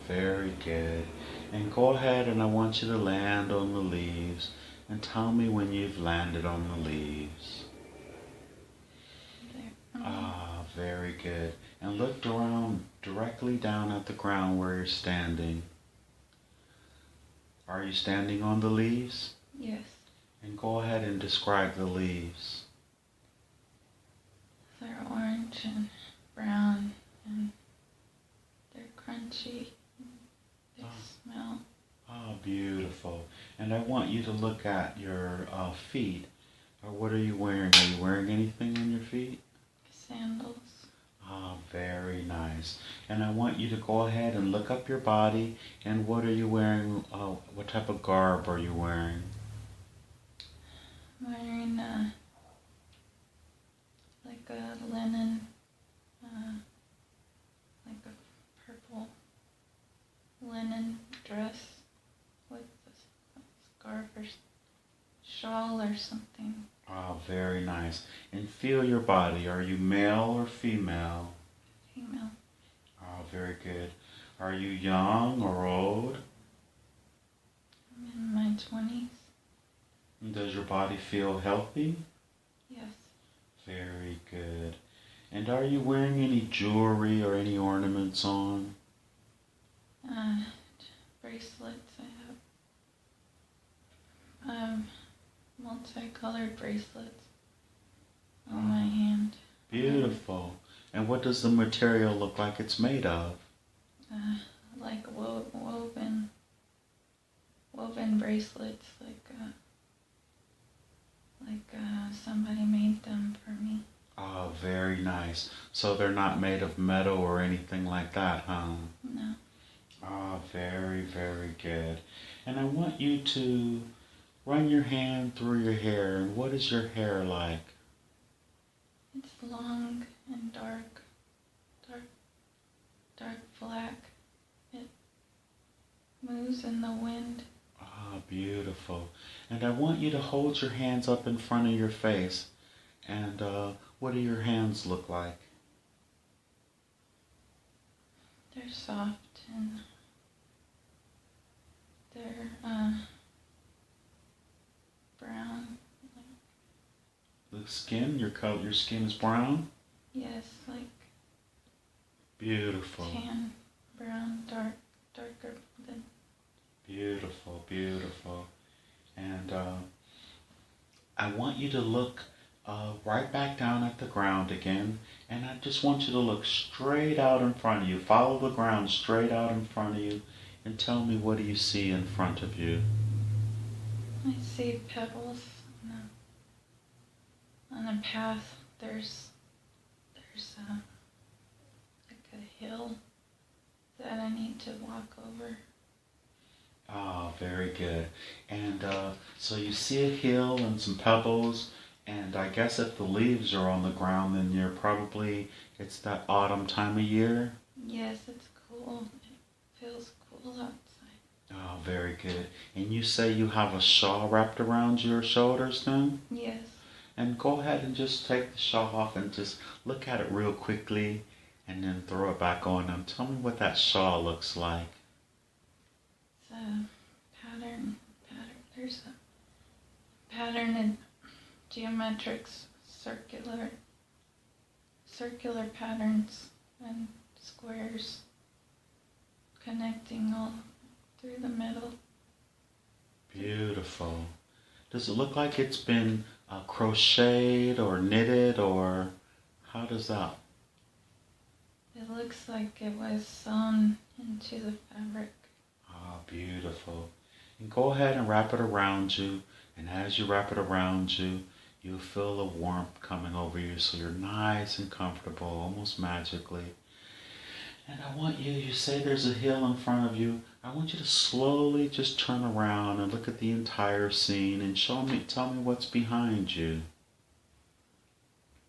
very good. And go ahead and I want you to land on the leaves and tell me when you've landed on the leaves. Ah, very good. And look around directly down at the ground where you're standing. Are you standing on the leaves? Yes. And go ahead and describe the leaves. They're orange and brown and they're crunchy. They smell. Oh, beautiful. And I want you to look at your feet. What are you wearing? Are you wearing anything on your feet? Sandals. Ah, very nice. And I want you to go ahead and look up your body. And what are you wearing? What type of garb are you wearing? I'm wearing like a linen, like a purple linen dress with a scarf or shawl or something. Ah, very nice. And feel your body. Are you male or female? Female. Oh, very good. Are you young or old? I'm in my 20s. And does your body feel healthy? Yes. Very good. And are you wearing any jewelry or any ornaments on? Bracelets. I have multicolored bracelets on my hand. Beautiful. And what does the material look like it's made of? Like woven bracelets, like somebody made them for me. Oh, very nice. So they're not made of metal or anything like that, huh? No. Oh, very, very good. And I want you to run your hand through your hair. And what is your hair like? It's long and dark black. It moves in the wind. Ah, beautiful. And I want you to hold your hands up in front of your face. And what do your hands look like? They're soft and they're brown. The skin, your skin is brown? Yes, like Beautiful. tan, brown, darker than. Beautiful, beautiful. And I want you to look right back down at the ground again. And I just want you to look straight out in front of you. Follow the ground straight out in front of you. And tell me, what do you see in front of you? I see pebbles on a path. There's like a hill that I need to walk over. Ah, very good. And so you see a hill and some pebbles, and I guess if the leaves are on the ground, then it's that autumn time of year? Yes, it's cool. It feels cool outside. Oh, very good. And you say you have a shawl wrapped around your shoulders then? Yes. And go ahead and just take the shawl off and just look at it real quickly and then throw it back on and tell me what that shawl looks like. It's a pattern. There's a pattern in geometric circular patterns and squares connecting all through the middle. Beautiful. Does it look like it's been crocheted or knitted, or how does that? It looks like it was sewn into the fabric. Ah, beautiful. And go ahead and wrap it around you. And as you wrap it around you, you'll feel the warmth coming over you, so you're nice and comfortable, almost magically. And I want you say there's a hill in front of you. I want you to slowly just turn around and look at the entire scene and tell me what's behind you.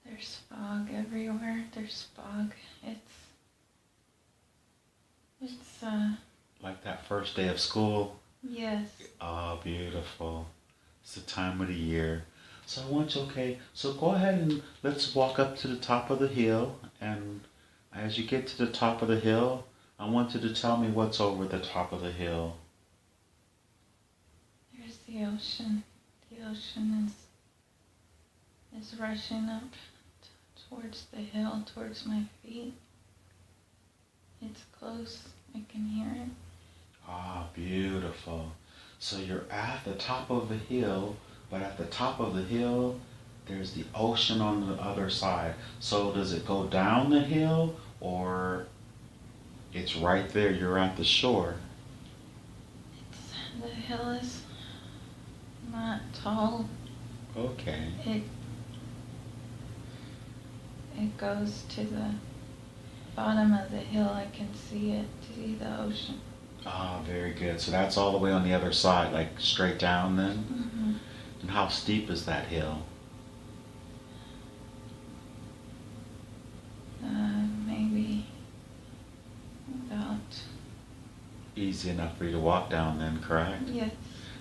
There's fog everywhere. There's fog. It's Like that first day of school? Yes. Oh, beautiful. It's the time of the year. So I want you, so go ahead and let's walk up to the top of the hill. And as you get to the top of the hill, I want you to tell me what's over the top of the hill. There's the ocean. The ocean is rushing up towards the hill, towards my feet. It's close. I can hear it. Ah, beautiful. So you're at the top of the hill, but at the top of the hill, there's the ocean on the other side. So does it go down the hill, or it's right there, you're at the shore? The hill is not tall. Okay. It goes to the bottom of the hill. I can see it, see the ocean. Ah, very good. So that's all the way on the other side, like straight down then? Mm-hmm. And how steep is that hill? Maybe about... Easy enough for you to walk down then, correct? Yes.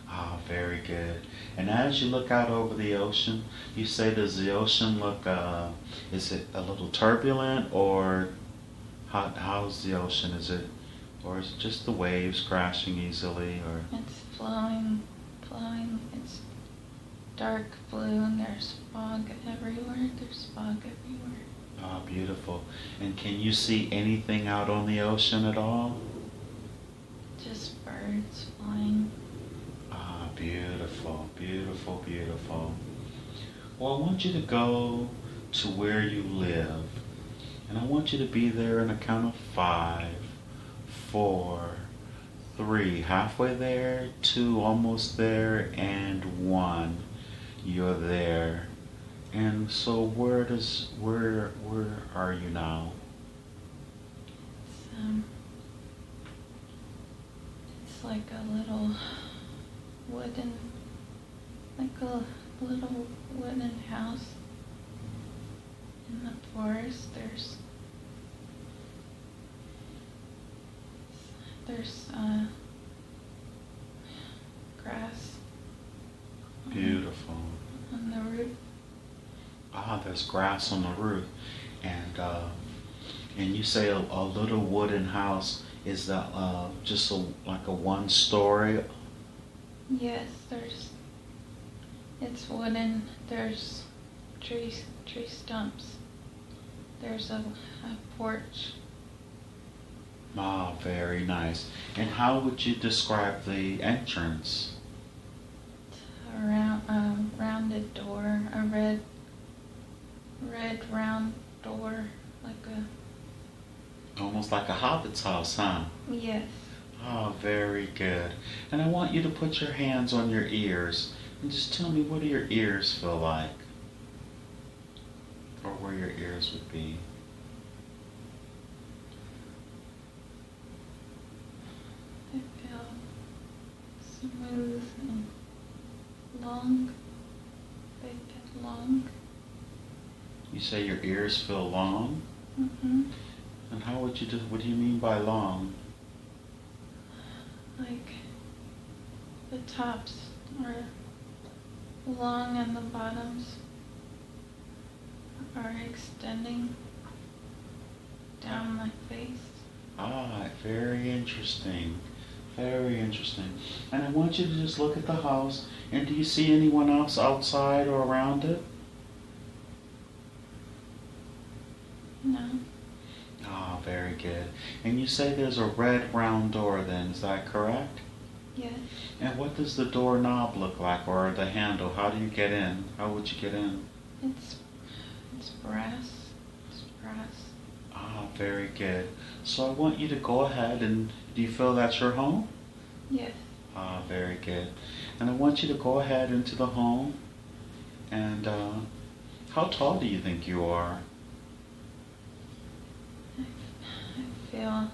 Ah, very good. And as you look out over the ocean, you say, does the ocean look, is it a little turbulent, or how's the ocean? Or is it just the waves crashing easily, or? It's flowing. It's dark blue and there's fog everywhere. Ah, beautiful. And can you see anything out on the ocean at all? Just birds flying. Ah, beautiful, beautiful, beautiful. Well, I want you to go to where you live. And I want you to be there in a count of 5, 4, 3, halfway there, 2, almost there, and 1. You're there. And so where are you now? It's like a little wooden house in the forest. There's grass. Beautiful. On the roof. Ah, there's grass on the roof. And you say a little wooden house. Is that just like a one-story? Yes, it's wooden. There's tree stumps. There's a porch. Ah, very nice. And how would you describe the entrance? A rounded door, a red round door, like a... Almost like a hobbit's house, huh? Yes. Oh, very good. And I want you to put your hands on your ears and just tell me, what do your ears feel like? Or where your ears would be. They feel smooth and long. They get long. You say your ears feel long? Mm-hmm. And how would you what do you mean by long? Like the tops are long and the bottoms are extending down my face. Ah, very interesting. Very interesting. And I want you to just look at the house. And do you see anyone else outside or around it? No. Ah, very good. And you say there's a red round door then, is that correct? Yes. And what does the doorknob look like, or the handle? How do you get in? How would you get in? It's brass. It's brass. Ah, very good. So I want you to go ahead and, do you feel that's your home? Yes. Ah, very good. And I want you to go ahead into the home. And how tall do you think you are? I feel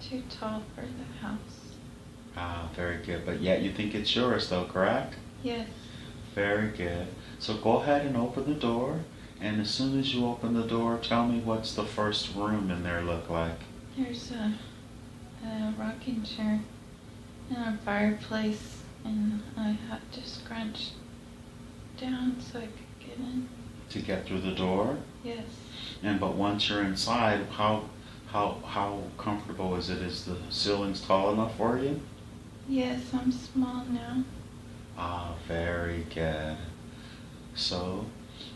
too tall for the house. Ah, very good. But yet you think it's yours though, correct? Yes. Very good. So go ahead and open the door. And as soon as you open the door, tell me, what's the first room in there look like? There's a rocking chair and a fireplace, and I have to scrunch down so I could get in. To get through the door? Yes. And but once you're inside, how How comfortable is it? Is the ceilings tall enough for you? Yes, I'm small now. Ah, very good. So,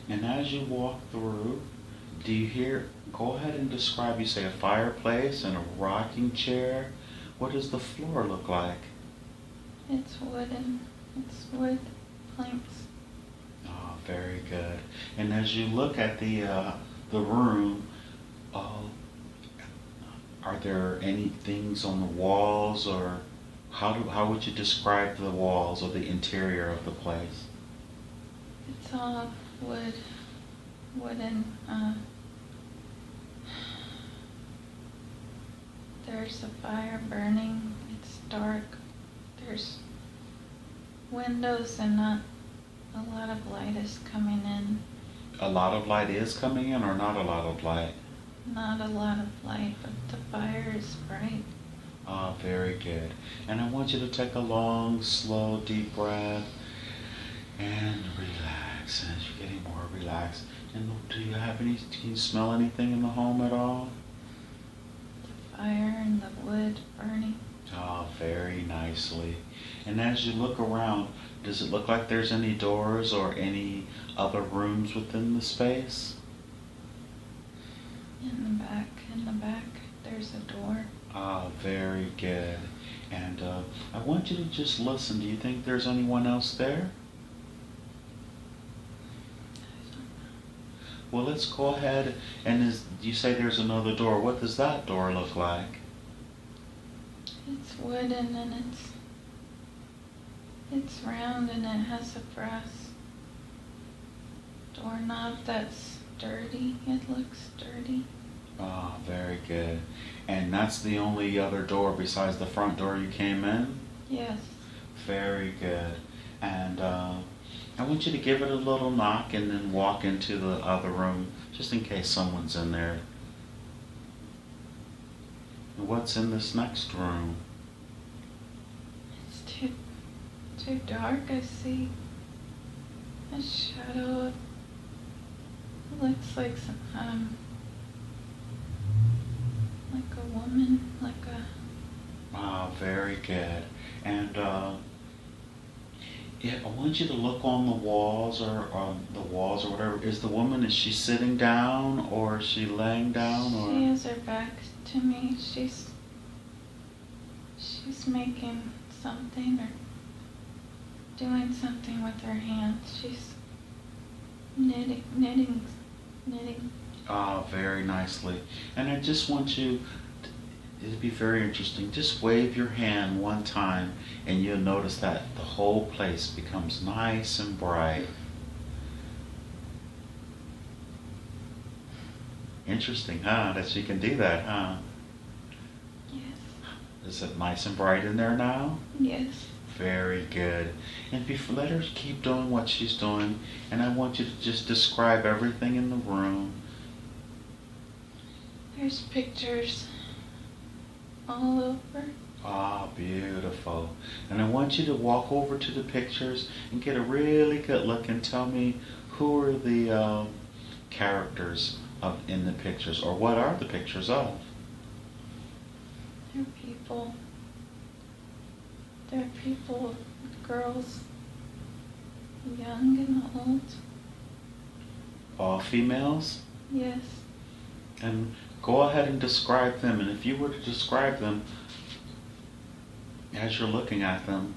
and as you walk through, do you hear, go ahead and describe, you say a fireplace and a rocking chair. What does the floor look like? It's wooden. It's wood planks. Oh, very good. And as you look at the room, uh, are there any things on the walls, or how would you describe the walls or the interior of the place? It's all wooden. There's a fire burning. It's dark. There's windows and not a lot of light is coming in. A lot of light is coming in, or not a lot of light? Not a lot of light, but the fire is bright. Ah, very good. And I want you to take a long, slow, deep breath and relax as you're getting more relaxed. And do you have any, can you smell anything in the home at all? The fire and the wood burning. Ah, very nicely. And as you look around, does it look like there's any doors or any other rooms within the space? In the back, there's a door. Ah, very good. And I want you to just listen. Do you think there's anyone else there? Well, let's go ahead and you say there's another door. What does that door look like? It's wooden and it's round and it has a brass doorknob that's dirty. It looks dirty. Ah, very good. And that's the only other door besides the front door you came in? Yes. Very good. And I want you to give it a little knock and then walk into the other room, just in case someone's in there. And what's in this next room? It's too dark. I see a shadow. It looks like like a woman, like a. Ah, very good. And yeah, I want you to look on the walls or on the walls or whatever. Is the woman, is she sitting down or is she laying down? Or? She has her back to me. She's making something or doing something with her hands. She's knitting. Ah, very nicely. And I just want you, it'd be very interesting, just wave your hand one time and you'll notice that the whole place becomes nice and bright. Interesting, huh? That she can do that, huh? Yes. Is it nice and bright in there now? Yes. Very good. And let her keep doing what she's doing. And I want you to just describe everything in the room. There's pictures all over. Ah, beautiful. And I want you to walk over to the pictures and get a really good look and tell me who are the characters in the pictures, or what are the pictures of? They're people. They're people, girls, young and old. All females? Yes. And go ahead and describe them. And if you were to describe them as you're looking at them.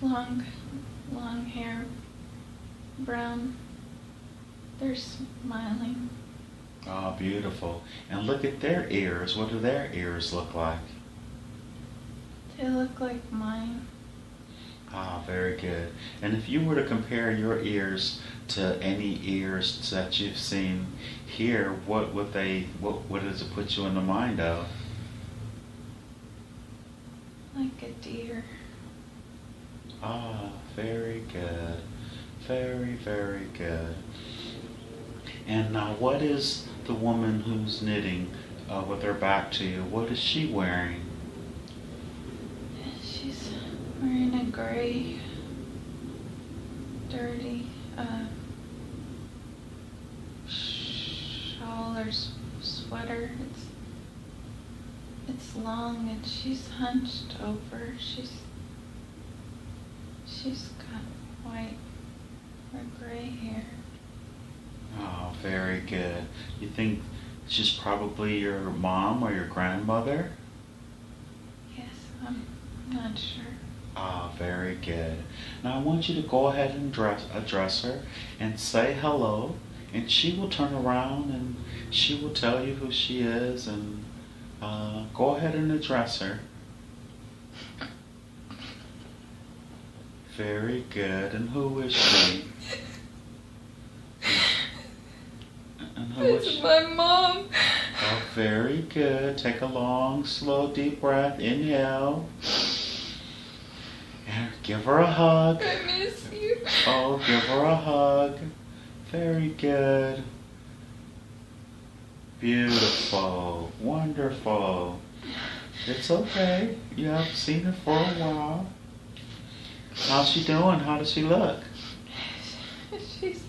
Long hair, brown. They're smiling. Ah, beautiful. And look at their ears. What do their ears look like? They look like mine. Ah, very good. And if you were to compare your ears to any ears that you've seen here, what does it put you in the mind of? Like a deer. Ah, very good. Very, very good. And now what is the woman who's knitting with her back to you? What is she wearing? She's wearing a gray, dirty color sweater. It's long and she's hunched over. She's got white or gray hair. Oh, very good. You think she's probably your mom or your grandmother? Yes, I'm not sure. Ah, very good. Now I want you to go ahead and address her and say hello, and she will turn around and she will tell you who she is, and go ahead and address her. Very good. And who is she? And who is It's she? my mom. Oh, very good. Take a long, slow, deep breath. Inhale. And give her a hug. I miss you. Oh, give her a hug. Very good. Beautiful. Wonderful. It's okay. You haven't seen her for a while. How's she doing? How does she look? She's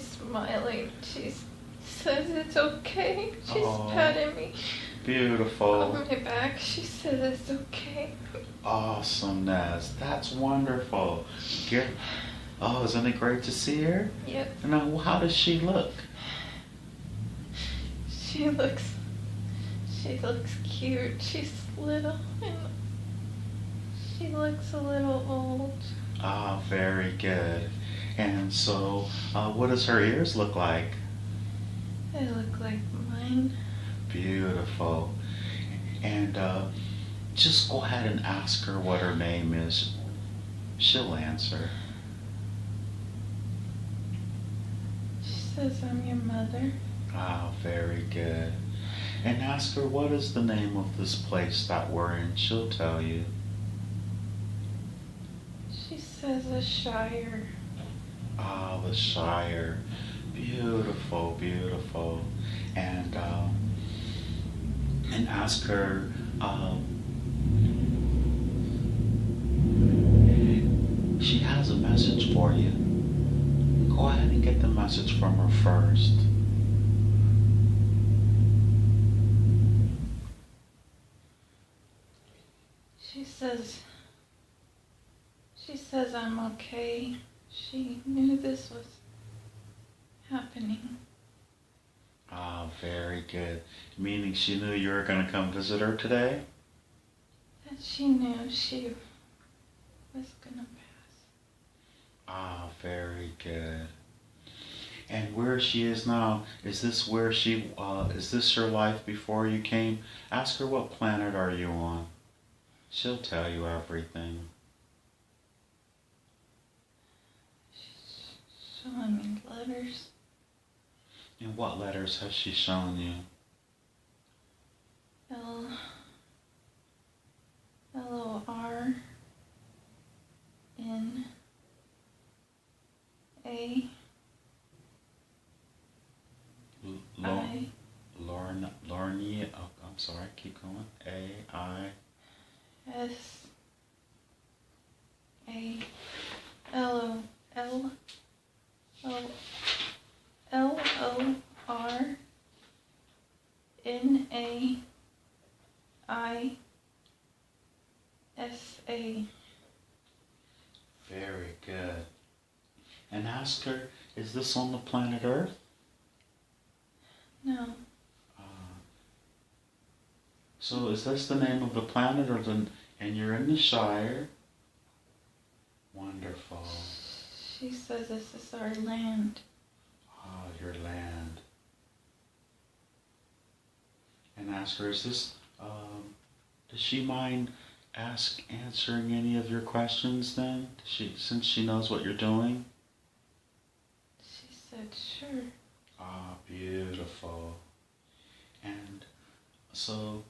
smiling. She says it's okay. She's patting me Beautiful. on my back. She says it's okay. Awesomeness. That's wonderful. Oh, isn't it great to see her? Yep. Now, how does she look? She looks cute. She's little and she looks a little old. Ah, very good. And so, what does her ears look like? They look like mine. Beautiful. And just go ahead and ask her what her name is. She'll answer. She says I'm your mother. Ah, very good. And ask her what is the name of this place that we're in. She'll tell you. She says a shire. Ah, the Shire. Beautiful, beautiful. And ask her, she has a message for you. Go ahead and get the message from her first. She says I'm okay. She knew this was happening. Ah, very good. Meaning she knew you were going to come visit her today? That she knew she was gonna pass. Ah, very good. And where she is now, is this where is this her life before you came? Ask her what planet are you on? She'll tell you everything. She's showing me letters. And what letters has she shown you? L-O-R-N-A. Lornia, oh, I'm sorry, keep going. A-I. L-O-R-N-A-I-S-A. Very good. And ask her, is this on the planet Earth? No. So is this the name of the planet, and you're in the Shire? Wonderful. She says this is our land. Ah, your land. And ask her, is this, does she mind answering any of your questions then? Since she knows what you're doing? She said sure. Ah, beautiful. And so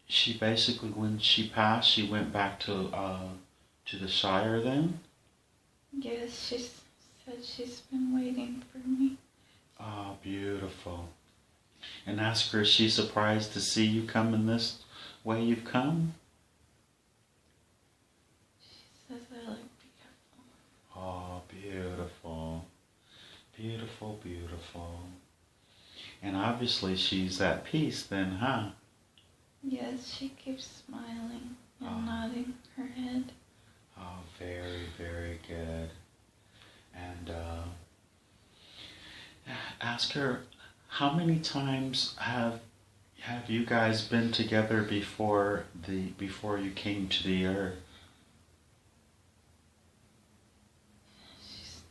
she basically, when she passed, she went back to the Shire then? Yes, she said she's been waiting for me. Ah, beautiful. And ask her, is she surprised to see you come in this way you've come? She says I look beautiful. Oh, beautiful. Beautiful, beautiful. And obviously she's at peace then, huh? Yes, she keeps smiling and nodding her head. Oh, very, very good. And ask her, how many times have you guys been together before you came to the earth? She's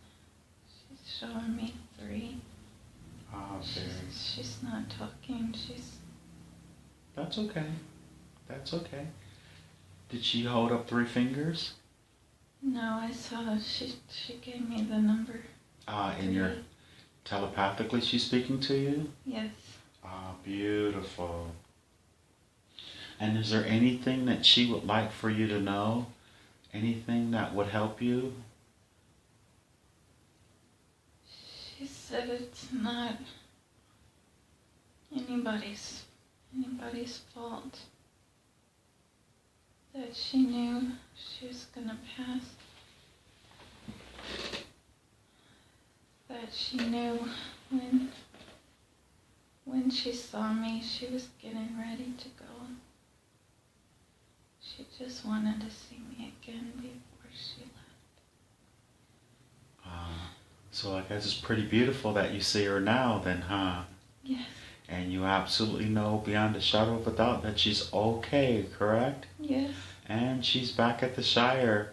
showing me 3. Oh, very. She's not talking. That's okay. That's okay. Did she hold up 3 fingers? No, I saw she gave me the number. In your telepathically she's speaking to you? Yes. Ah, beautiful. And is there anything that she would like for you to know? Anything that would help you? She said it's not anybody's fault. That she knew she was gonna pass. That she knew when she saw me, she was getting ready to go. She just wanted to see me again before she left. So I guess it's pretty beautiful that you see her now then, huh? Yes. And you absolutely know beyond a shadow of a doubt that she's okay, correct? Yes. And she's back at the Shire.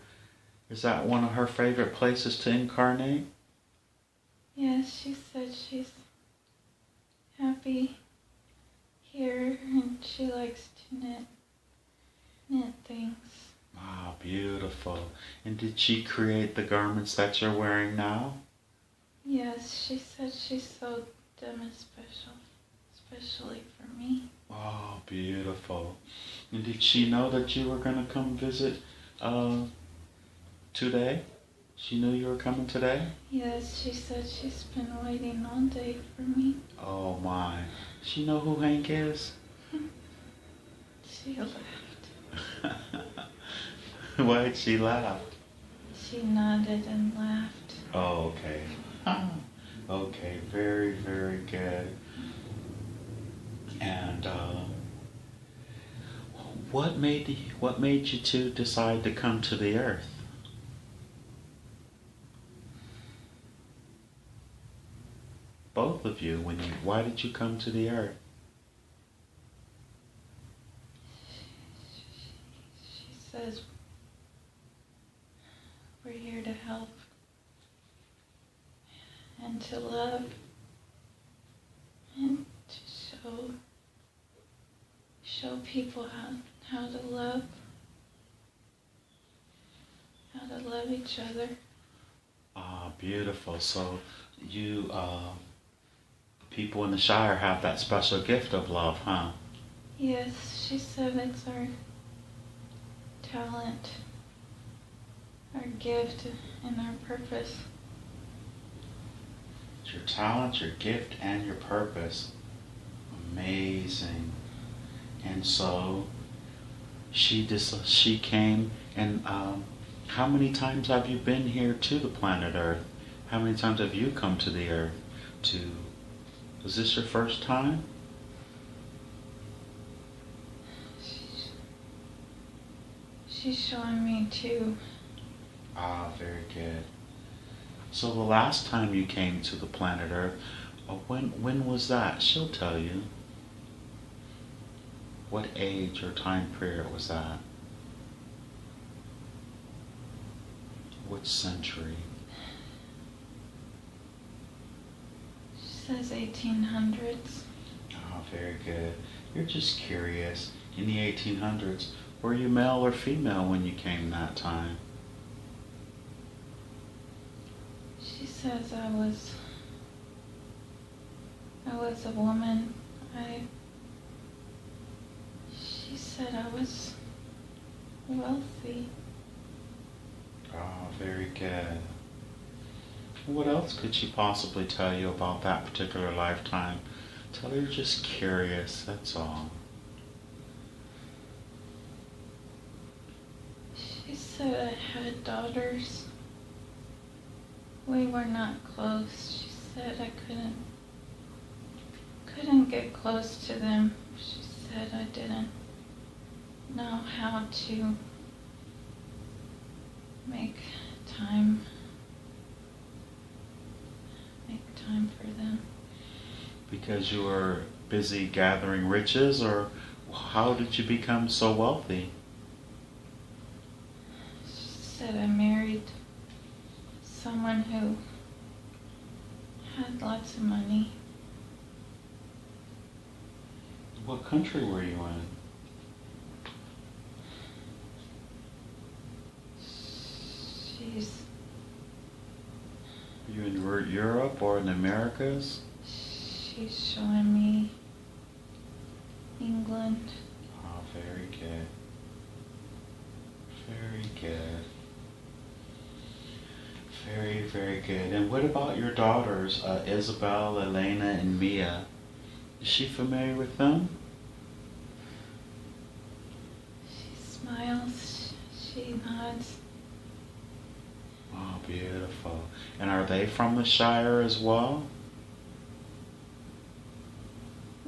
Is that one of her favorite places to incarnate? Yes, she said she's happy here and she likes to knit things. Wow, beautiful. And did she create the garments that you're wearing now? Yes, she said she sewed them especially for me. Oh, beautiful. And did she know that you were going to come visit today? She knew you were coming today? Yes, she said she's been waiting all day for me. Oh my. She know who Hank is? She laughed. Why'd she laugh? She nodded and laughed. Oh, okay. Okay, very, very good. And what made you two decide to come to the earth? Both of you. Why did you come to the earth? She says we're here to help and to love and to show people how to love each other. Ah, beautiful. So you people in the Shire have that special gift of love, huh? Yes, she said it's our talent, our gift, and our purpose. It's your talent, your gift, and your purpose. Amazing. And so she came, and how many times have you been here to the planet Earth? How many times have you come to the Earth? Was this your first time? She's showing me too. Ah, very good. So the last time you came to the planet Earth, when was that? She'll tell you. What age or time period was that? Which century? She says 1800s. Oh, very good. You're just curious. In the 1800s, were you male or female when you came that time? She says I was a woman. She said I was wealthy. Oh, very good. What else could she possibly tell you about that particular lifetime? Tell her you're just curious, that's all. She said I had daughters. We were not close. She said I couldn't get close to them. She said I didn't know how to make time for them. Because you were busy gathering riches, or how did you become so wealthy? She said I married someone who had lots of money. What country were you in? Were you in Europe or in the Americas? She's showing me England. Oh, very good. Very good. Very, very good. And what about your daughters, Isabel, Elena, and Mia? Is she familiar with them? She smiles, she nods. Oh, beautiful. And are they from the Shire as well?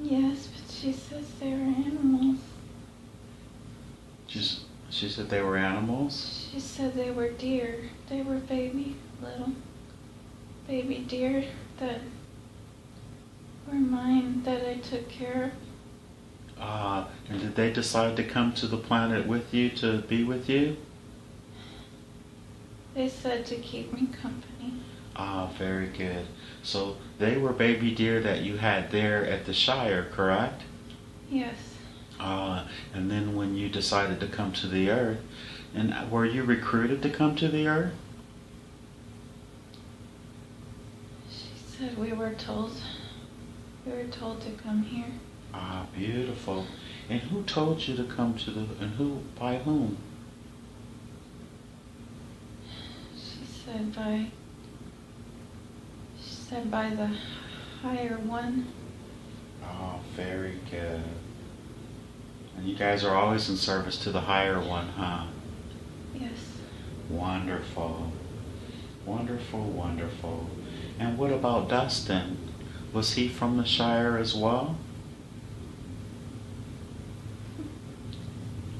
Yes, but she says they were animals. She said they were animals? She said they were deer. They were little baby deer that were mine, that I took care of. And did they decide to come to the planet with you, to be with you? They said to keep me company. Very good. So they were baby deer that you had there at the Shire, correct? Yes. And then when you decided to come to the Earth, and were you recruited to come to the Earth? She said we were told to come here. Beautiful. And who told you to come to by whom? She said by the higher one. Oh, very good. And you guys are always in service to the higher one, huh? Yes. Wonderful. Wonderful, wonderful. And what about Dustin? Was he from the Shire as well?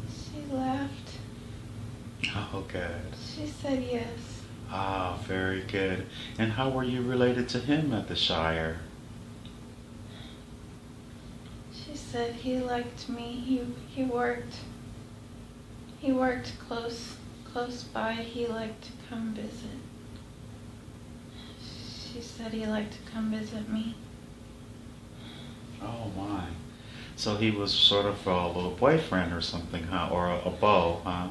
She laughed. Oh, good. She said yes. Very good. And how were you related to him at the Shire? She said he liked me. He worked close by. He liked to come visit. She said he liked to come visit me. Oh my. So he was sort of a little boyfriend or something, huh? Or a beau, huh?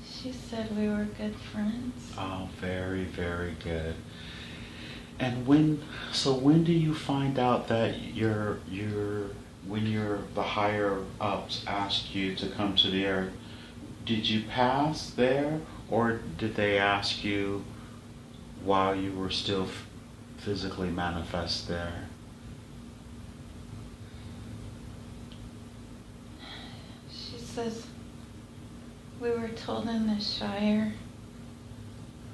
She said we were good friends. Oh, very, very good. And when do you find out that when the higher ups asked you to come to the Earth, did you pass there, or did they ask you while you were still physically manifest there? She says we were told in the Shire,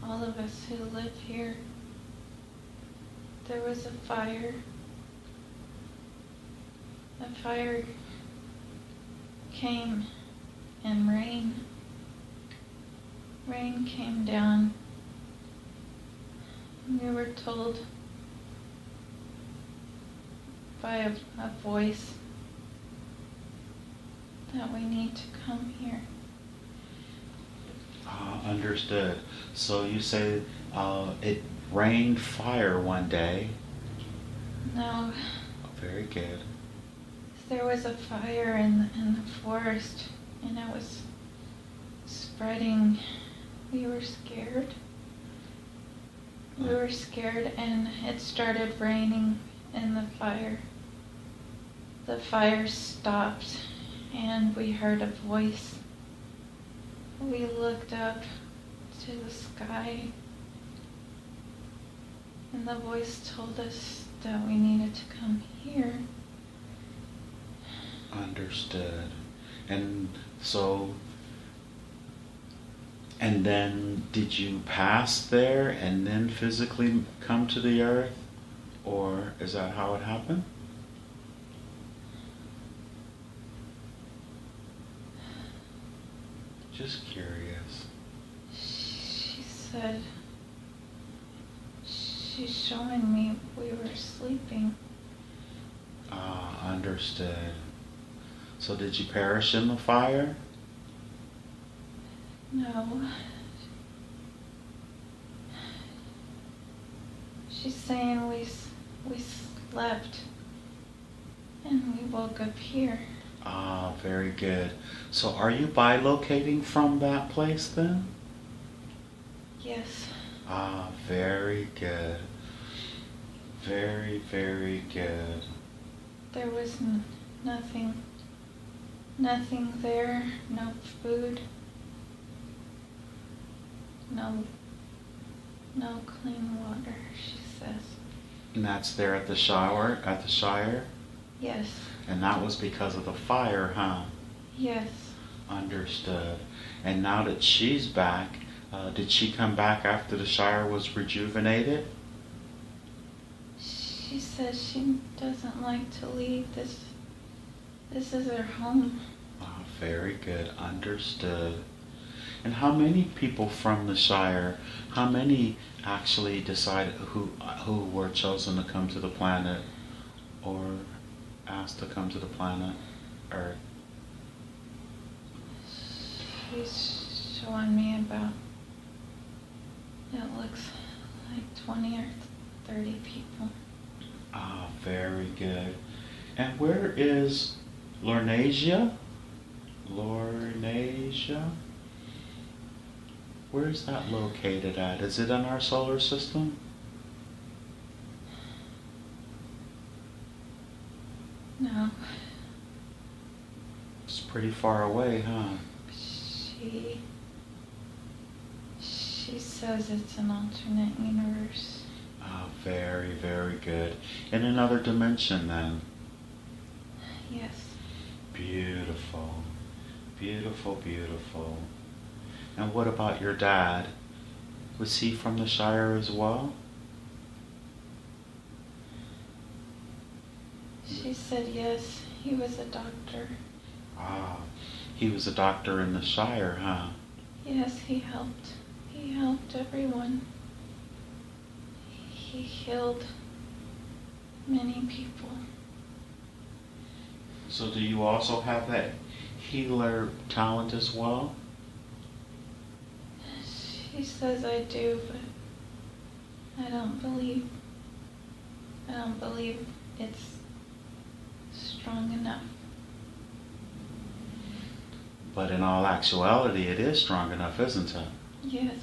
all of us who live here, there was a fire. The fire came and rain came down. We were told by a voice that we need to come here. Understood. So you say it rained fire one day. No. Oh, very good. There was a fire in the forest, and it was spreading. We were scared. And it started raining in the fire. The fire stopped, and we heard a voice. We looked up to the sky, and the voice told us that we needed to come here. Understood. And so, and then did you pass there and then physically come to the Earth? Or is that how it happened? Just curious. She said she's showing me we were sleeping. Ah, understood. So did you perish in the fire? No. She's saying we slept and we woke up here. Ah, very good. So are you bilocating from that place then? Yes. Ah, very good. Very, very good. There was nothing there, no food, no clean water, she says. And that's there at the Shire? Yes. And that was because of the fire, huh? Yes. Understood. And now that she's back, did she come back after the Shire was rejuvenated? She says she doesn't like to leave. This is her home. Ah, very good. Understood. And how many people from the Shire, how many actually decided who were chosen to come to the planet or asked to come to the planet Earth? She's showing me about, it looks like 20 or 30 people. Ah, very good. And where is Lornasia? Lornasia? Where is that located at? Is it in our solar system? No. It's pretty far away, huh? She says it's an alternate universe. Ah, very, very good. In another dimension then? Yes. Beautiful. Beautiful, beautiful. And what about your dad? Was he from the Shire as well? She said yes, he was a doctor. Ah, he was a doctor in the Shire, huh? Yes, he helped. He helped everyone. He healed many people. So do you also have that healer talent as well? She says I do, but I don't believe it's strong enough. But in all actuality, it is strong enough, isn't it? Yes.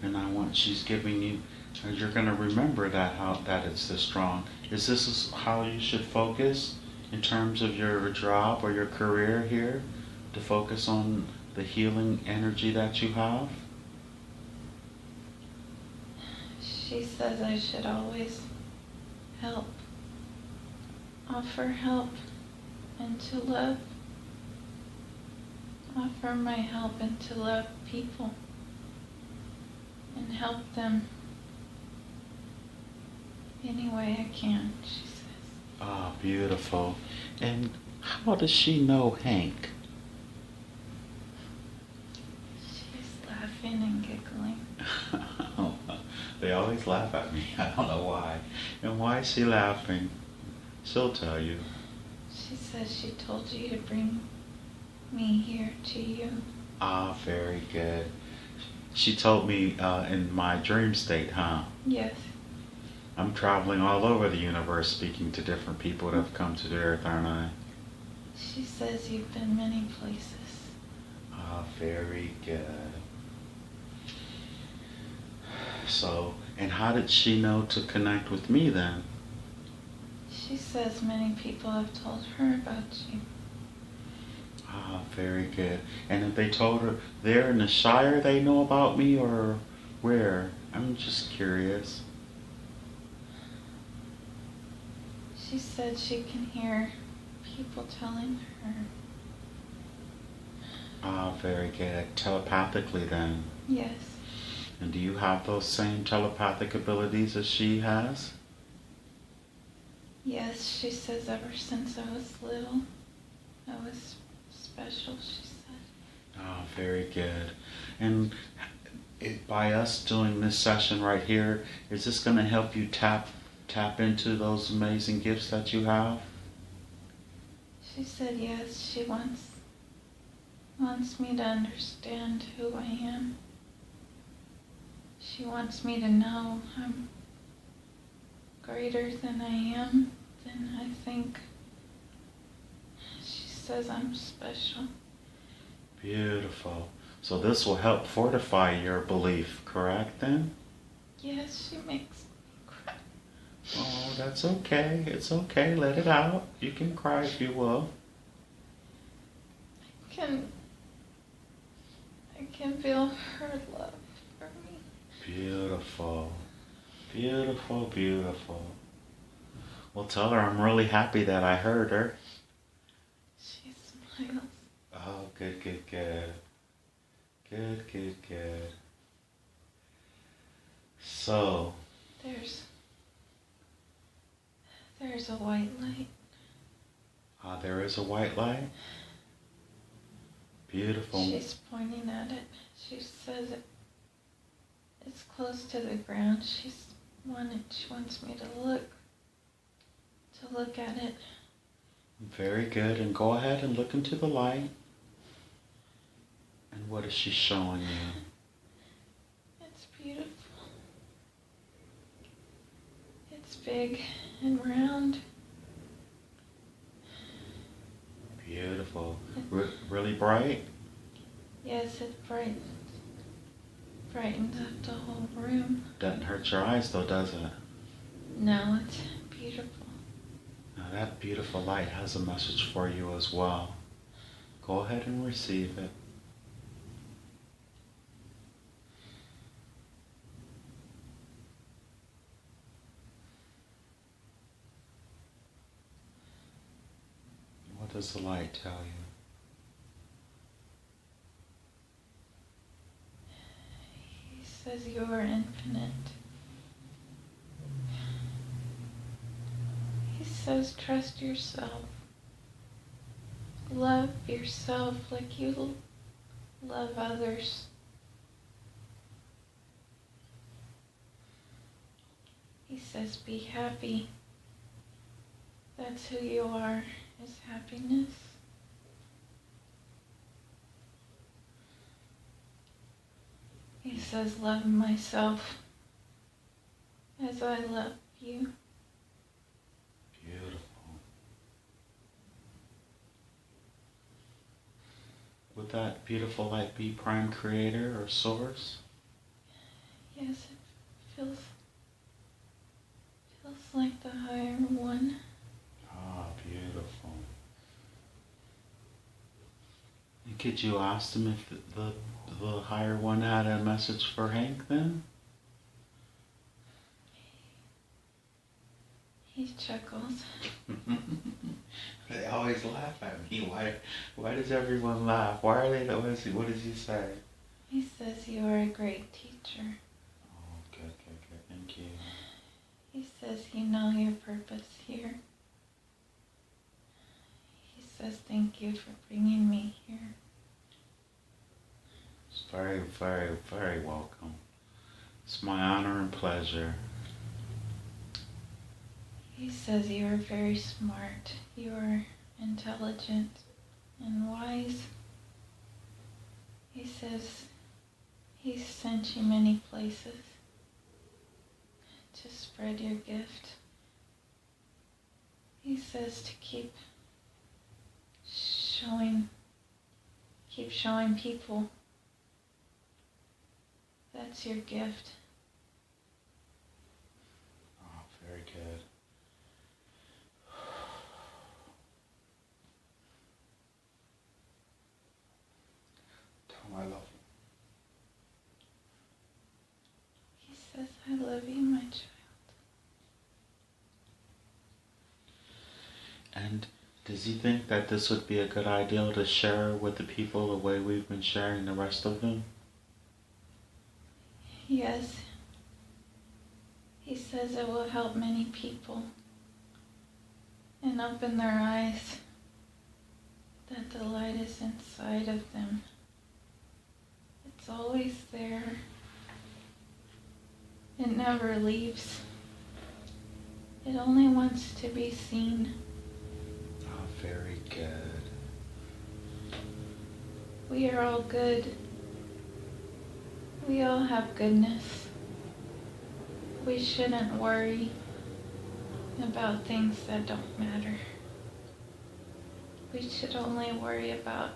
And she's giving you, you're going to remember that it's this strong. Is this how you should focus in terms of your job or your career here? To focus on the healing energy that you have? She says I should always help, offer help, and to love. Offer my help and to love people and help them any way I can, she says. Ah, beautiful. And how does she know Hank? She's laughing and giggling. They always laugh at me. I don't know why. And why is she laughing? She'll tell you. She says she told you to bring me here to you. Ah, very good. She told me in my dream state, huh? Yes. I'm traveling all over the universe speaking to different people that have come to the earth, aren't I? She says you've been many places. Ah, very good. So, and how did she know to connect with me then? She says many people have told her about you. Ah, very good. And if they told her there in the Shire they know about me, or where? I'm just curious. She said she can hear people telling her. Ah, very good. Telepathically then. Yes. And do you have those same telepathic abilities as she has? Yes, she says ever since I was little, I was special, she said. Oh, very good. And by us doing this session right here, is this going to help you tap into those amazing gifts that you have? She said yes, she wants me to understand who I am. She wants me to know I'm greater than I am, than I think. She says I'm special. Beautiful. So this will help fortify your belief, correct then? Yes, she makes me cry. Oh, that's okay. It's okay. Let it out. You can cry if you will. I can feel her love for me. Beautiful. Beautiful, beautiful. Well, tell her I'm really happy that I heard her. She smiles. Oh, good, good, good. Good, good, good. So. There's a white light. There is a white light. Beautiful. She's pointing at it. She says it's close to the ground. She wants me to look at it. Very good. And go ahead and look into the light. And what is she showing you? It's beautiful. It's big and round. Beautiful. Really bright? Yes, it brightens up the whole room. Doesn't hurt your eyes though, does it? No, it's beautiful. Now that beautiful light has a message for you as well. Go ahead and receive it. What does the light tell you? He says you are infinite. He says trust yourself. Love yourself like you love others. He says be happy. That's who you are, is happiness. He says love myself as I love you. Beautiful. Would that beautiful light be Prime Creator or Source? Yes, it feels like the higher one. Ah, beautiful. And could you ask them if the higher one had a message for Hank then? He chuckles. They always laugh at me. Why does everyone laugh? Why are they? What does he say? He says you are a great teacher. Oh, good. Thank you. He says you know your purpose here. He says thank you for bringing me here. It's very, very, very welcome. It's my honor and pleasure. He says you are very smart. You are intelligent and wise. He says he's sent you many places to spread your gift. He says to keep showing people that's your gift. Oh, very good. Tell him I love you. He says, I love you, my child. And does he think that this would be a good idea to share with the people the way we've been sharing the rest of them? Yes. He says it will help many people and open their eyes that the light is inside of them It's always there. It never leaves. It only wants to be seen. Oh, very good. We are all good. We all have goodness. We shouldn't worry about things that don't matter. We should only worry about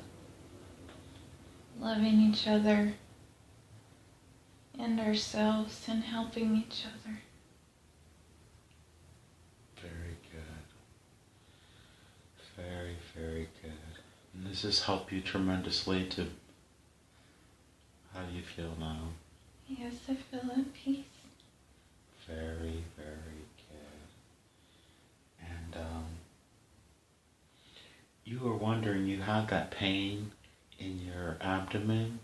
loving each other and ourselves and helping each other. Very good. Very, very good. And this has helped you tremendously to... How do you feel now? Yes, I feel at peace. Very, very good. And you were wondering, you had that pain in your abdomen.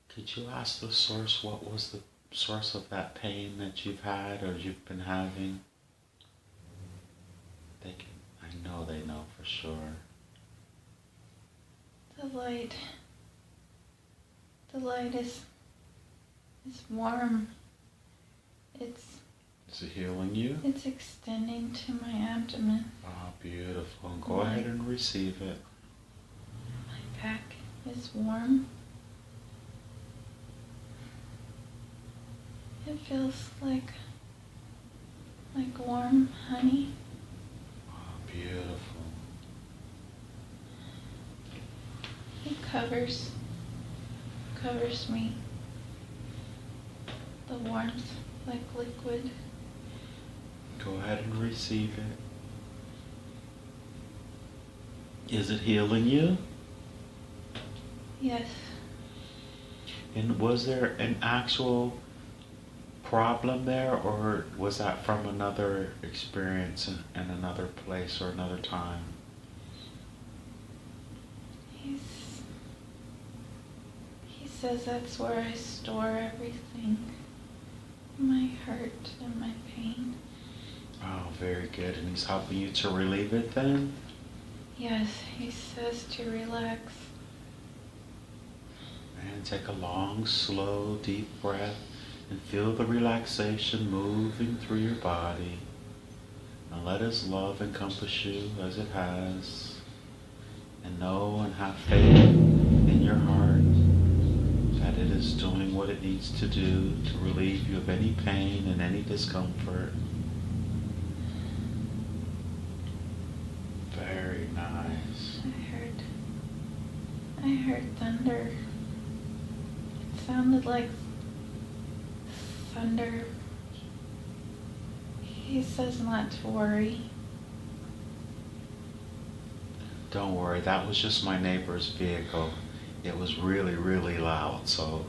Could you ask the source what was the source of that pain that you've had or you've been having? They can, I know they know for sure. The light is warm. Is it healing you? It's extending to my abdomen. Oh, beautiful. And go ahead and receive it. My back is warm. It feels like warm honey. Oh, beautiful. It covers me. The warmth like liquid. Go ahead and receive it. Is it healing you? Yes. And was there an actual problem there, or was that from another experience in another place or another time? He says that's where I store everything. My hurt and my pain. Oh, very good. And he's helping you to relieve it then? Yes, he says to relax. And take a long, slow, deep breath and feel the relaxation moving through your body. And let his love encompass you as it has. And know and have faith in your heart that it is doing what it needs to do to relieve you of any pain and any discomfort. Very nice. I heard thunder. It sounded like thunder. He says not to worry. Don't worry, that was just my neighbor's vehicle. It was really, really loud, so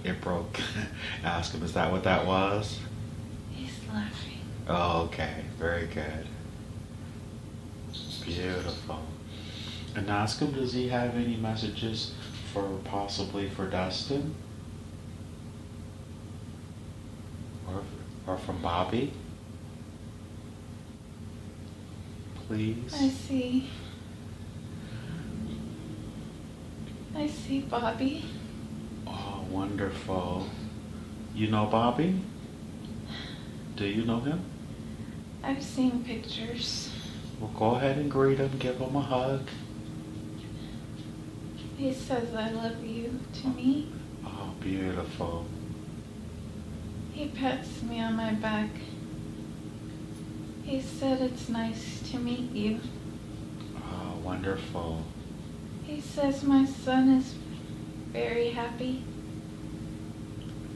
it broke. Ask him, is that what that was? He's laughing. Oh, okay, very good. Beautiful. And ask him, does he have any messages possibly for Dustin? Or from Bobby? Please? I see Bobby. Oh, wonderful. You know Bobby? Do you know him? I've seen pictures. Well, go ahead and greet him, give him a hug. He says I love you to me. Oh, beautiful. He pets me on my back. He said it's nice to meet you. Oh, wonderful. He says my son is very happy.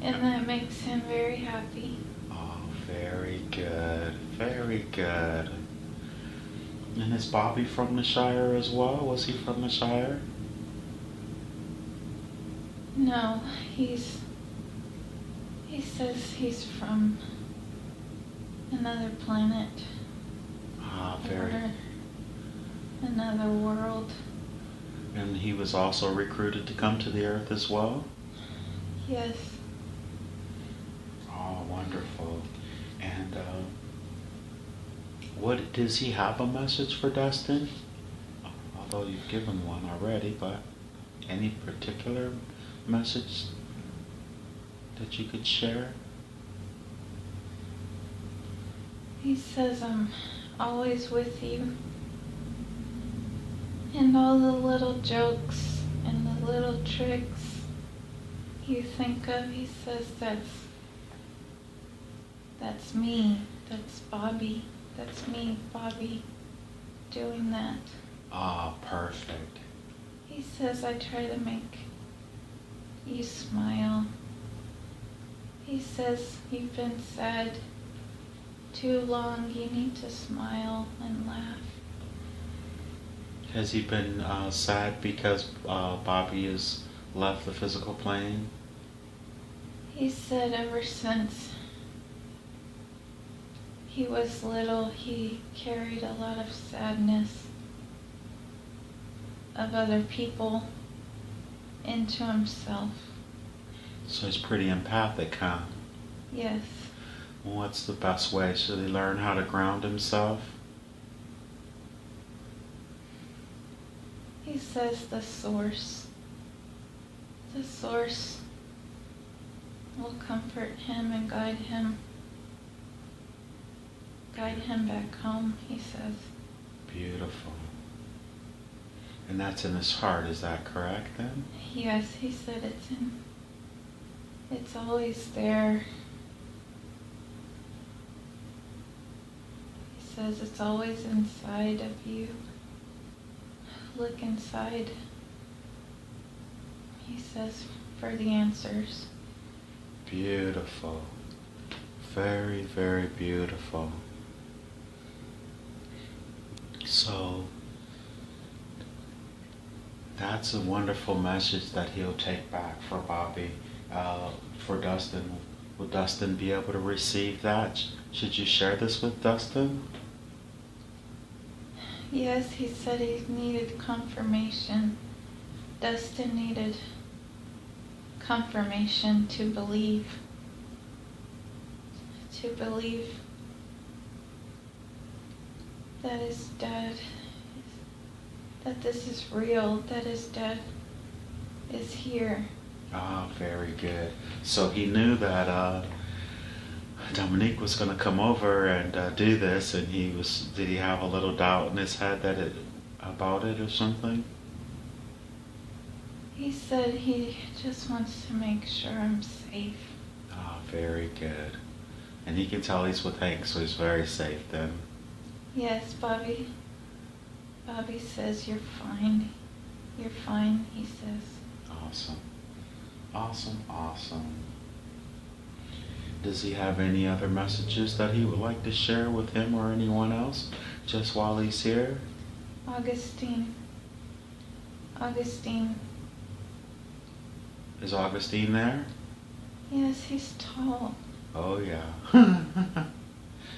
And that makes him very happy. Oh, very good. Very good. And is Bobby from the Shire as well? Was he from the Shire? No, he says he's from another planet. Ah, very. Or another world. And he was also recruited to come to the Earth as well? Yes. Oh, wonderful. And what does he have a message for Dustin? Although you've given one already, but Any particular message that you could share? He says, I'm always with you. And all the little jokes and the little tricks you think of, he says, that's me. That's Bobby. That's me, Bobby, doing that. Ah, perfect. He says, I try to make you smile. He says, you've been sad too long. You need to smile and laugh. Has he been sad because Bobby has left the physical plane? He said ever since he was little, he carried a lot of sadness of other people into himself. So he's pretty empathic, huh? Yes. What's the best way? Should he learn how to ground himself? He says the source will comfort him and guide him back home, he says. Beautiful. And that's in his heart, is that correct then? Yes, he said it's always there. He says it's always inside of you. Look inside, he says, for the answers. Beautiful. Very, very beautiful. So, that's a wonderful message that he'll take back for Bobby. For Dustin, will Dustin be able to receive that? Should you share this with Dustin? Yes, he said he needed confirmation. Dustin needed confirmation to believe. To believe that his dad, that this is real, that his dad is here. Ah, very good. So he knew that Dominique was going to come over and do this, and did he have a little doubt in his head about it or something? He said he just wants to make sure I'm safe. Ah, very good. And he can tell he's with Hank, so he's very safe then. Yes, Bobby. Bobby says you're fine. You're fine, he says. Awesome. Awesome, awesome. Does he have any other messages that he would like to share with him or anyone else just while he's here? Augustine. Is Augustine there? Yes, he's tall. Oh, yeah.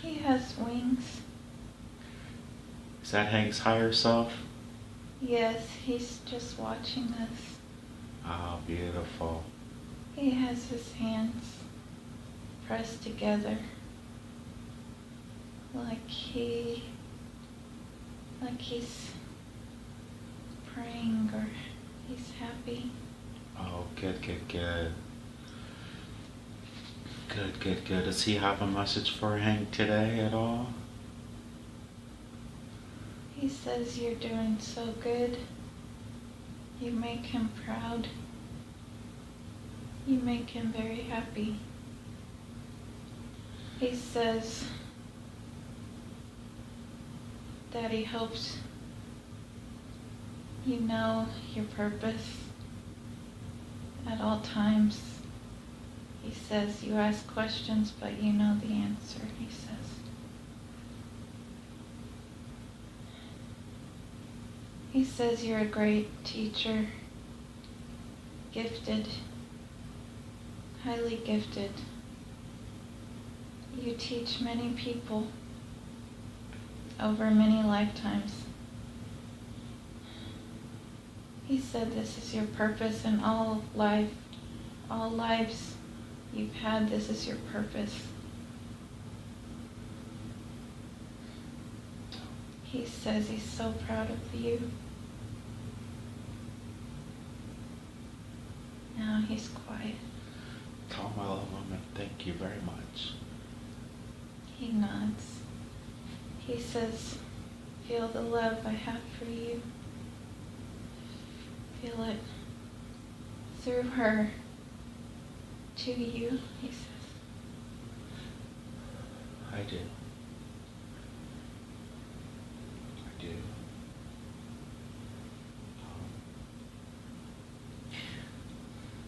He has wings. Is that Hank's higher self? Yes, he's just watching us. Oh, beautiful. He has his hands pressed together like he's praying or he's happy. Oh, good, good, good. Good, good, good. Does he have a message for Hank today at all? He says you're doing so good. You make him proud. You make him very happy. He says that he hopes you know your purpose at all times. He says you ask questions, but you know the answer, he says. He says you're a great teacher, gifted, highly gifted. You teach many people over many lifetimes. He said this is your purpose in all lives you've had, this is your purpose. He says he's so proud of you. Now he's quiet. Tell him I love him and thank you very much. He nods. He says, feel the love I have for you. Feel it through her to you, he says. I do. I do.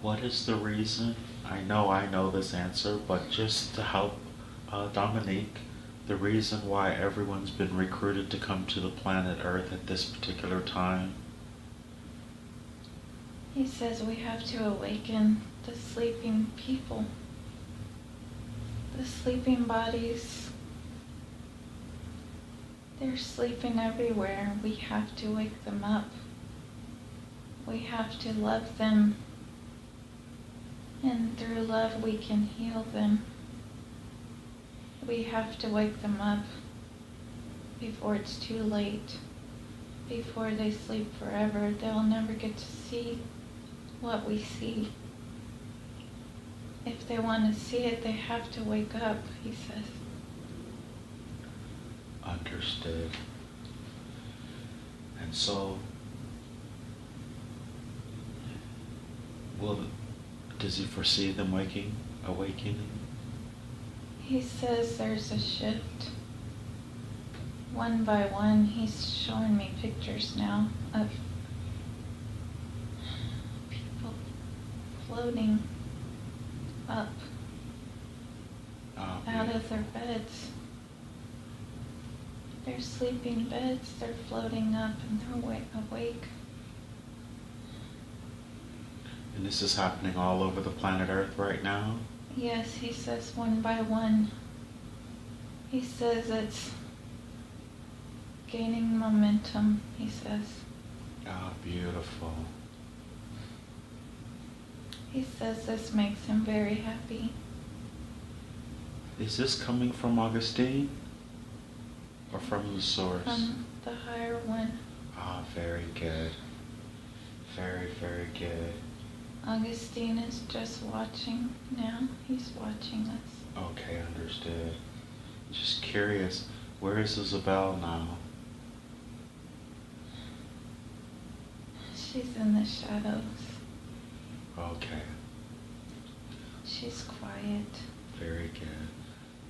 What is the reason? I know this answer, but just to help Dominique, the reason why everyone's been recruited to come to the planet Earth at this particular time? He says we have to awaken the sleeping people, the sleeping bodies. They're sleeping everywhere. We have to wake them up. We have to love them. And through love we can heal them. We have to wake them up before it's too late. Before they sleep forever, they'll never get to see what we see. If they want to see it, they have to wake up, he says. Understood. And so, does he foresee them awakening? He says there's a shift. One by one, he's showing me pictures now of people floating up out of their beds. They're sleeping beds, they're floating up and they're awake. And this is happening all over the planet Earth right now? Yes, he says one by one. He says it's gaining momentum, he says. Ah, beautiful. He says this makes him very happy. Is this coming from Augustine? Or from the source? From the higher one. Ah, very good. Very, very good. Augustine is just watching now. He's watching us. Okay, understood. Just curious, where is Isabel now? She's in the shadows. Okay. She's quiet. Very good.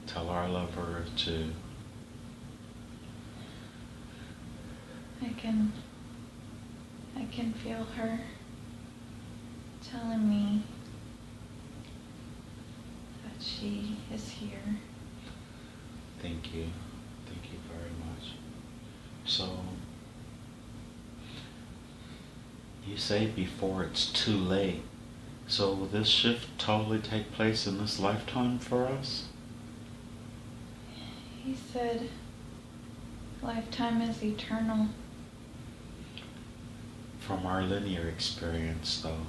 Tell her I love her too. I can feel her telling me that she is here. Thank you. Thank you very much. So, you say before it's too late. So will this shift totally take place in this lifetime for us? He said, lifetime is eternal. From our linear experience, though.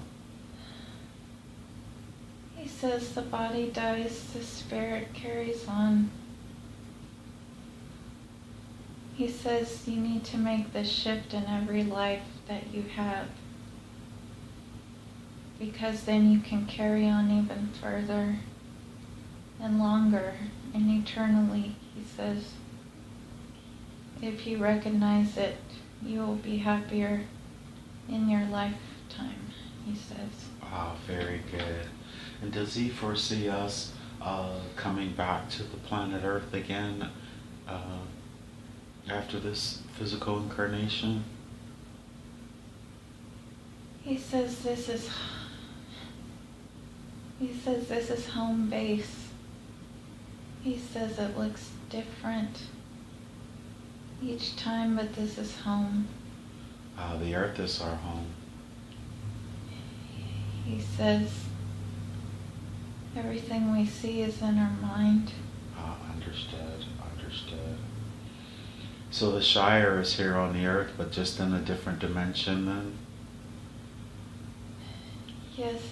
He says the body dies, the spirit carries on. He says you need to make this shift in every life that you have, because then you can carry on even further and longer and eternally, he says. If you recognize it, you will be happier in your lifetime, he says. Ah, very good. And does he foresee us coming back to the planet Earth again after this physical incarnation? He says this is home base. He says it looks different each time, but this is home. The Earth is our home. He says everything we see is in our mind. Understood, understood. So the Shire is here on the Earth, but just in a different dimension then? Yes,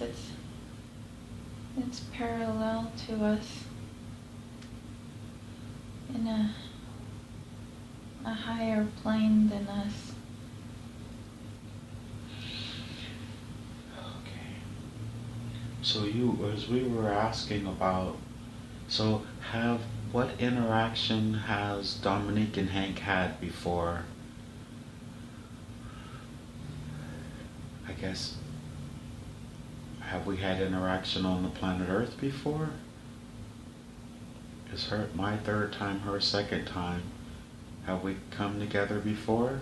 it's parallel to us in a higher plane than us. Okay. So as we were asking about, so what interaction has Dominique and Hank had before? I guess, have we had interaction on the planet Earth before? Is my third time, her second time? Have we come together before?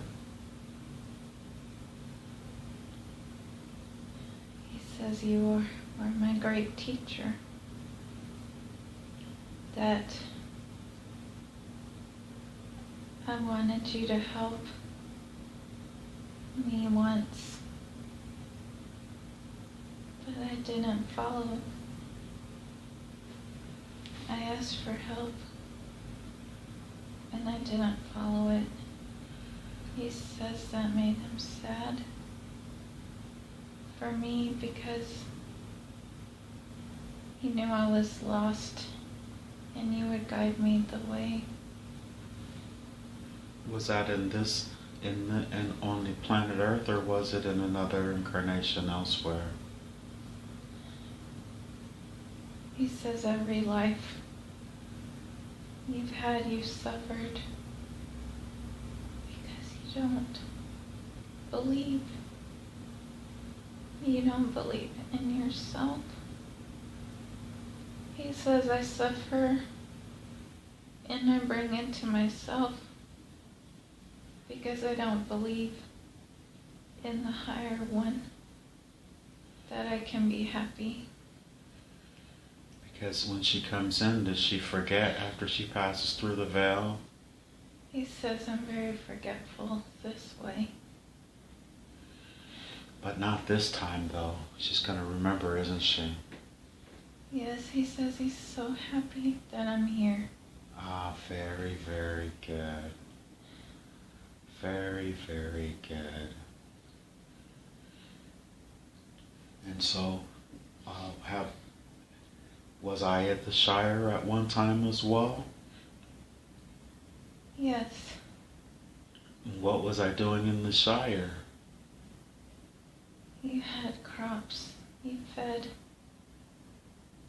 He says you were my great teacher. That I wanted you to help me once, but I didn't follow. I asked for help, and I didn't follow it. He says that made him sad for me because he knew I was lost and you would guide me the way. Was that on the planet Earth, or was it in another incarnation elsewhere? He says every life you've had, you've suffered because you don't believe. You don't believe in yourself. He says I suffer and I bring it to myself because I don't believe in the higher one, that I can be happy. Because when she comes in, does she forget after she passes through the veil? He says I'm very forgetful this way. But not this time, though. She's going to remember, isn't she? Yes, he says he's so happy that I'm here. Ah, very, very good. Very, very good. And so, was I at the Shire at one time as well? Yes. What was I doing in the Shire? You had crops. You fed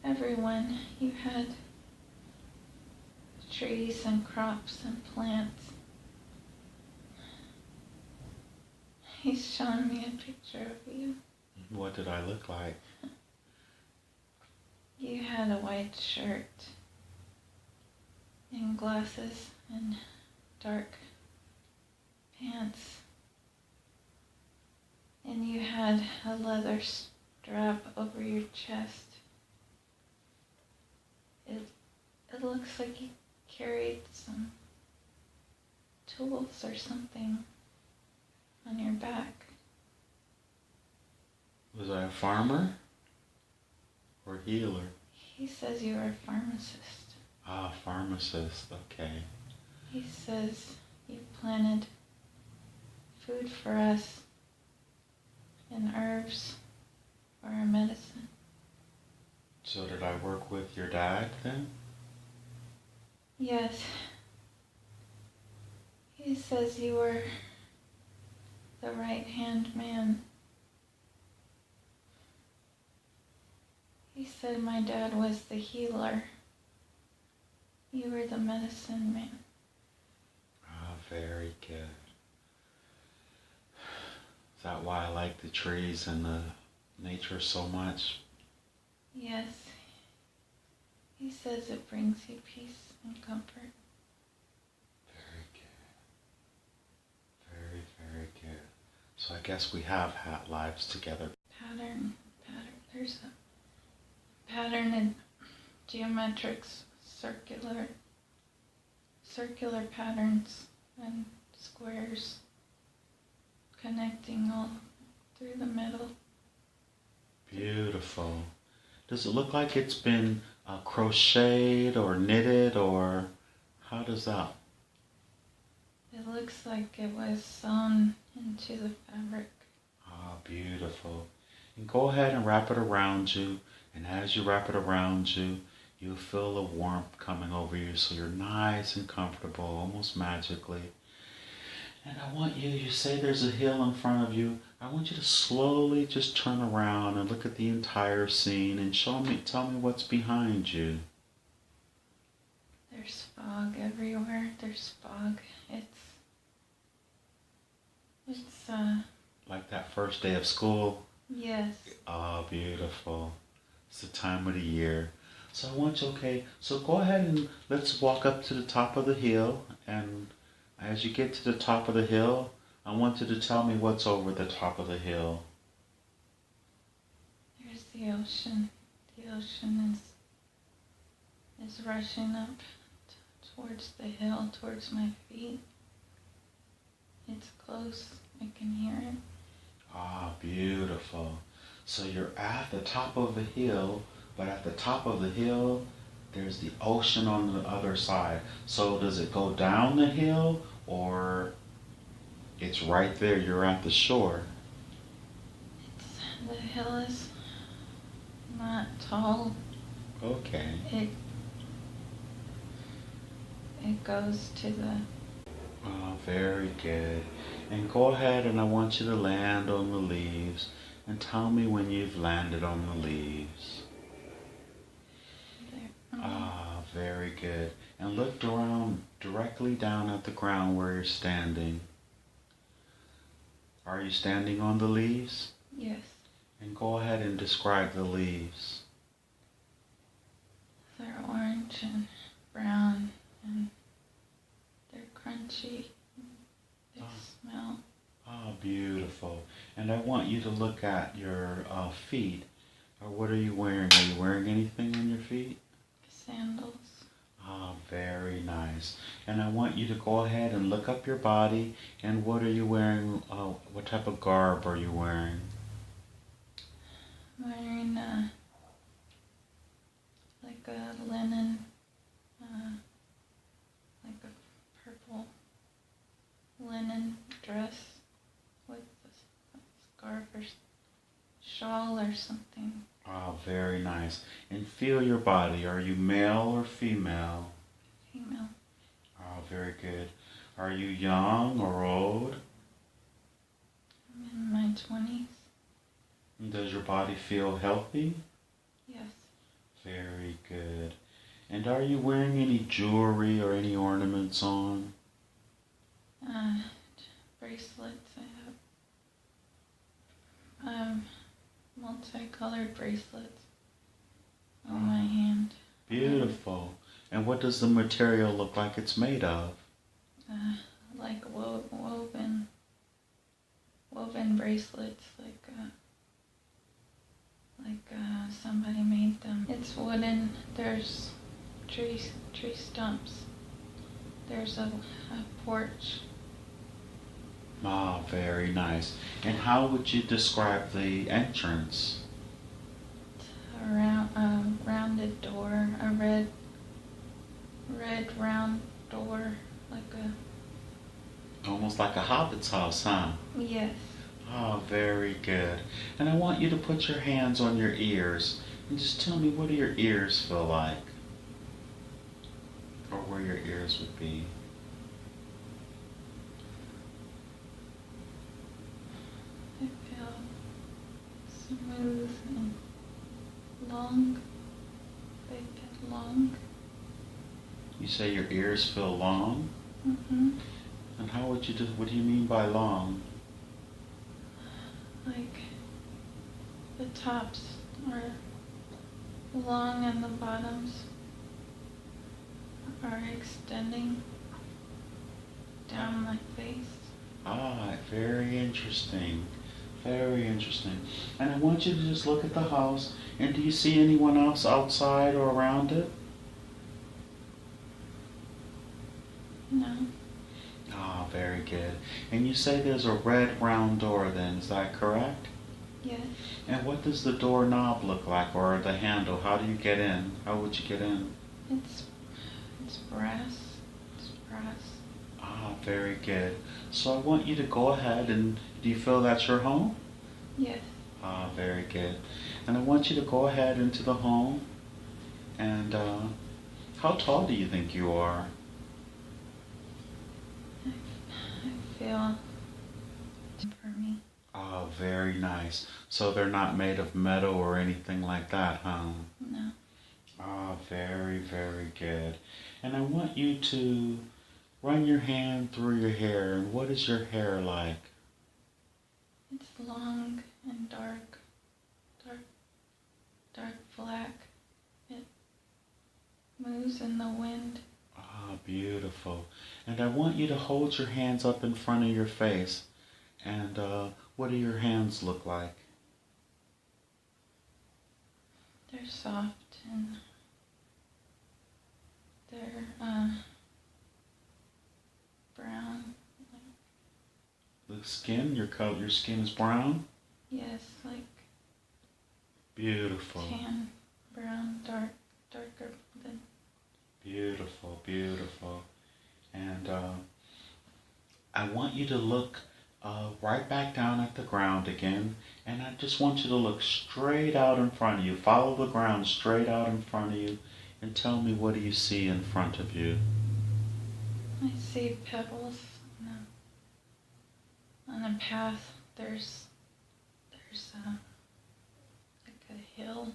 everyone. You had trees and crops and plants. He's showing me a picture of you. What did I look like? You had a white shirt and glasses and dark pants. And you had a leather strap over your chest. It looks like you carried some tools or something on your back. Was I a farmer or healer? He says you are a pharmacist. Ah, pharmacist, okay. He says you planted food for us and herbs for our medicine. So did I work with your dad then? Yes. He says you were the right-hand man. He said my dad was the healer. You were the medicine man. Ah, very good. Is that why I like the trees and the nature so much? Yes. He says it brings you peace and comfort. Very good. Very, very good. So I guess we have had lives together. Pattern. There's a pattern in geometrics, circular patterns and squares connecting all through the middle. Beautiful. Does it look like it's been crocheted or knitted, or how does that? It looks like it was sewn into the fabric. Ah, beautiful. And go ahead and wrap it around you, and as you wrap it around you, you'll feel the warmth coming over you, so you're nice and comfortable, almost magically. And I want you say there's a hill in front of you. I want you to slowly just turn around and look at the entire scene and tell me what's behind you. There's fog everywhere. There's fog. It's Like that first day of school. Yes. Oh, beautiful. It's the time of the year. So I want you, okay, so go ahead and let's walk up to the top of the hill. And as you get to the top of the hill, I want you to tell me what's over the top of the hill. There's the ocean. The ocean is rushing up towards the hill, towards my feet. It's close. I can hear it. Ah, beautiful. So you're at the top of the hill, but at the top of the hill, there's the ocean on the other side. So does it go down the hill, or it's right there, you're at the shore? The hill is not tall. Okay. It goes to the... Oh, very good. And go ahead and I want you to land on the leaves and tell me when you've landed on the leaves. There. Ah, very good. And look around directly down at the ground where you're standing. Are you standing on the leaves? Yes. And go ahead and describe the leaves. They're orange and brown and they're crunchy. They smell. Oh, beautiful. And I want you to look at your feet. What are you wearing? Are you wearing anything on your feet? Sandals. Ah, very nice. And I want you to go ahead and look up your body. And what are you wearing? What type of garb are you wearing? I'm wearing like a linen, like a purple linen dress with a scarf or shawl or something. Ah, very nice. And feel your body. Are you male or female? Female. Oh, very good. Are you young or old? I'm in my 20s. And does your body feel healthy? Yes. Very good. And are you wearing any jewelry or any ornaments on? Bracelets. I have multicolored bracelets on my hand. Beautiful. And what does the material look like it's made of? Like woven bracelets, like somebody made them. It's wooden. There's tree stumps. There's a porch. Ah, very nice. And how would you describe the entrance? A rounded door, a red round door, like a... Almost like a hobbit's house, huh? Yes. Oh, very good. And I want you to put your hands on your ears and just tell me, what do your ears feel like? Or where your ears would be. I feel smooth and long, big and long. You say your ears feel long? Mm-hmm. And how would you do, what do you mean by long? Like the tops are long and the bottoms are extending down my face. Ah, very interesting. Very interesting. And I want you to just look at the house. And do you see anyone else outside or around it? No. Ah, very good. And you say there's a red round door then, is that correct? Yes. And what does the doorknob look like, or the handle? How do you get in? How would you get in? It's brass. It's brass. Ah, very good. So I want you to go ahead and, do you feel that's your home? Yes. Ah, very good. And I want you to go ahead into the home. And how tall do you think you are? I feel for me. Oh, very nice. So they're not made of metal or anything like that, huh? No. Oh, very, very good. And I want you to run your hand through your hair. And what is your hair like? It's long and dark, dark black. It moves in the wind. Ah, beautiful. And I want you to hold your hands up in front of your face. And what do your hands look like? They're soft and they're brown. The skin, your skin is brown? Yes, like Beautiful. tan, brown, darker than. Beautiful, beautiful. And I want you to look right back down at the ground again. And I just want you to look straight out in front of you. Follow the ground straight out in front of you. And tell me, what do you see in front of you? I see pebbles on a path. There's like a hill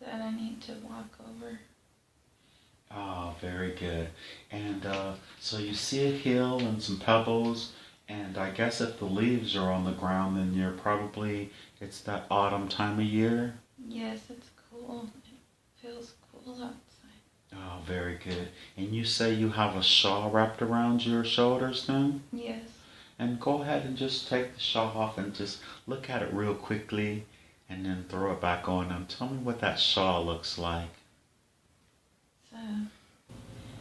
that I need to walk over. Oh, very good. And so you see a hill and some pebbles, and I guess if the leaves are on the ground, then it's that autumn time of year? Yes, it's cool. It feels cool outside. Oh, very good. And you say you have a shawl wrapped around your shoulders then? Yes. And go ahead and just take the shawl off and just look at it real quickly and then throw it back on. And tell me what that shawl looks like. So,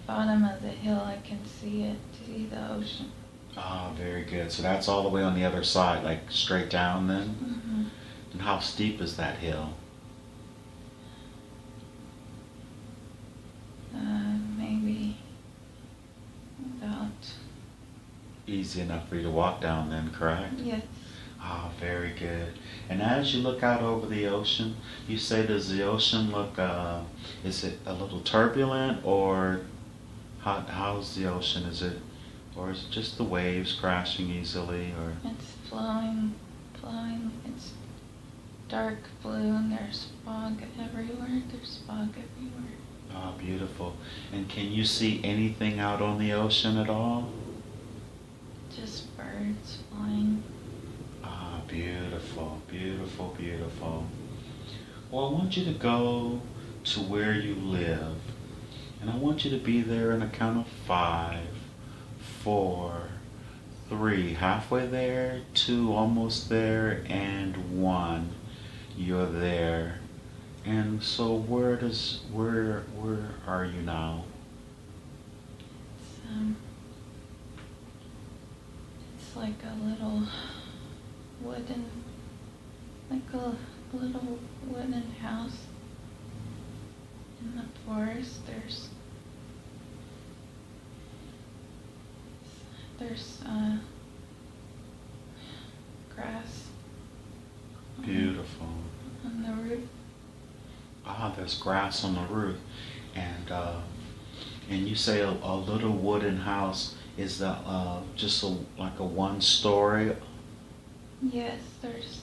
bottom of the hill, I can see the ocean. Ah, very good. So that's all the way on the other side, like straight down then? Mm-hmm. And how steep is that hill? Maybe about. Easy enough for you to walk down then, correct? Yes. Ah, very good. And as you look out over the ocean, you say, does the ocean look, is it a little turbulent, or how's the ocean? Or is it just the waves crashing easily, or? It's flowing. It's dark blue and there's fog everywhere. Ah, beautiful. And can you see anything out on the ocean at all? Just birds flying. Ah, beautiful, beautiful, beautiful. Well, I want you to go to where you live. And I want you to be there in a count of 5, 4, 3, halfway there, 2, almost there, and 1. You're there. And so where are you now? It's like a little wooden house in the forest. There's grass. Beautiful. On the roof. Ah, there's grass on the roof. And you say a little wooden house. Is that just like a one story? Yes, there's